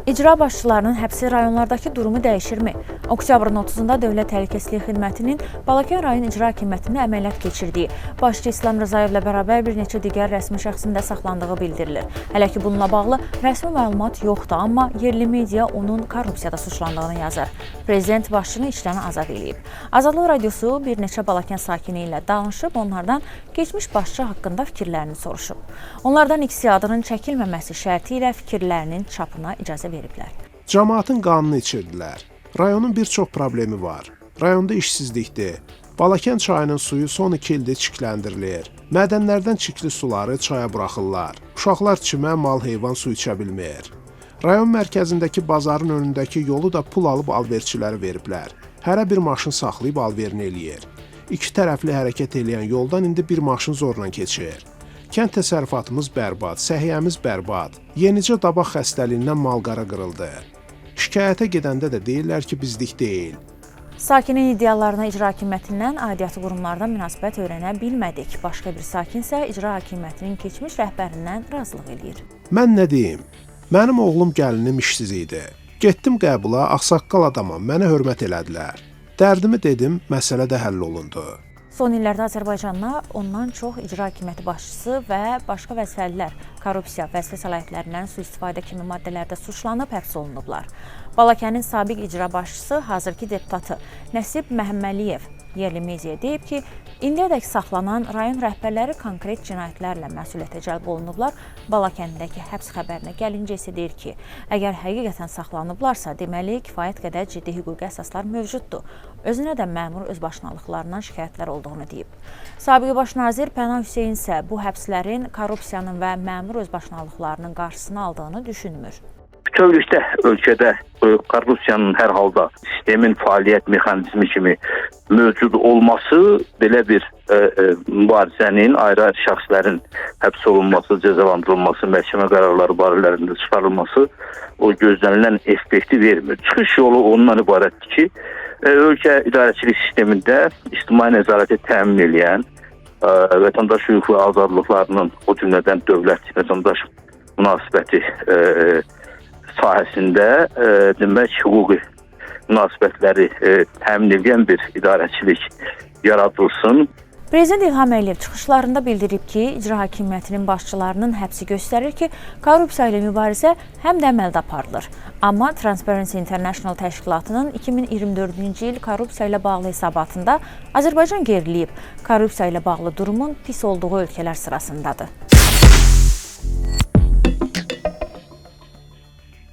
İcra başçılarının həbsi rayonlardakı durumu dəyişirmi? Oktyabrın 30-da Dövlət Təhlükəsizlik Xidmətinin Balakən rayon icra hakimiyyətində əməliyyat keçirdiyi başçı İslam Rızayevlə bərabər bir neçə digər rəsmi şəxsin də saxlandığı bildirilir. Hələ ki bununla bağlı rəsmi məlumat yoxdur, amma yerli media onun korrupsiyada suçlandığını yazır. Prezident başçını işdən azad edib. Azadlıq Radiosu bir neçə Balakən sakini ilə danışıb, onlardan keçmiş başçı haqqında fikirlərini soruşub. Onlardan ikisi adının çəkilməməsi şərti ilə fikirlərinin çapına icazə veriblər. Cəmaatın qanını içirdilər. Rayonun bir çox problemi var. Rayonda işsizlikdir. Balakən çayının suyu son 2 ildir çirkləndirilir. Mədənlərdən çirkli suları çaya buraxırlar. Uşaqlar çimə, mal-heyvan su içə bilmir. Rayon mərkəzindəki bazarın önündəki yolu da pul alıb alverçilərə veriblər. Hərə bir maşın saxlayıb alverini eləyir. İki tərəfli hərəkət eləyən yoldan indi bir maşın zorla keçir. Kənd təsərrüfatımız bərbad, səhiyyəmiz bərbad. Yenicə dabaq xəstəliyindən malqara qırıldı. Şikayətə gedəndə də deyirlər ki, bizlik deyil. Sakinin iddialarına icra hakimiyyətindən aidiyyatı qurumlardan münasibət öyrənə bilmədik. Başqa bir sakin isə icra hakimiyyətinin keçmiş rəhbərindən razılıq eləyir. Mən nə deyim? Mənim oğlum gəlinim işsiz idi. Getdim qəbula, ağsaqqal adamam, mənə hörmət elədilər. Dərdimi dedim, məsələ də həll olundu. Son illərdə Azərbaycanda ondan çox icra hakimiyyəti başçısı və başqa vəzifəlilər korrupsiya vəzifə səlahiyyətlərindən sui-istifadə kimi maddələrdə suçlanıb həbs olunublar. Balakənin sabiq icra başçısı, hazırki deputatı Nəsib Məhəmməliyev yerli mediaya deyib ki, indiyədək saxlanan rayon rəhbərləri konkret cinayətlərlə məsuliyyətə cəlb olunublar. Balakəndəki həbs xəbərinə gəlincə isə deyir ki, əgər həqiqətən saxlanıblarsa, deməli kifayət qədər ciddi hüquqi əsaslar mövcuddur. Özünə də məmur özbaşınalıqlarından şikayətlər olduğunu deyib. Sabiq baş nazir Pənah Hüseyn isə bu həbslərin korrupsiyanın və məmur özbaşınalıqlarının qarşısını aldığını düşünmür. Bütövlükdə ölkədə korrupsiyanın hər halda sistemin fəaliyyət mexanizmi kimi mövcud olması belə bir mübarizənin, ayrı şəxslərin həbs olunması, cəzalandırılması, məhkəmə qərarları barələrində çıxarılması o gözlənilən effekti vermir. Çıxış yolu ondan ibarətdir ki, ölkə idarəçilik sistemində ictimai nəzarəti təmin edən, vətəndaş hüquq və azadlıqlarının, o cümlədən dövlət-vətəndaş münasibəti sahəsində demək hüquqi münasibətləri təmin edən bir idarəçilik yaradılsın. Prezident İlham Əliyev çıxışlarında bildirib ki, icra hakimiyyətinin başçılarının həbsi göstərir ki, korrupsiya ilə mübarizə həm də əməldə aparılır. Amma Transparency International təşkilatının 2024-cü il korrupsiya ilə bağlı hesabatında Azərbaycan geriləyib, korrupsiya ilə bağlı durumun pis olduğu ölkələr sırasındadır.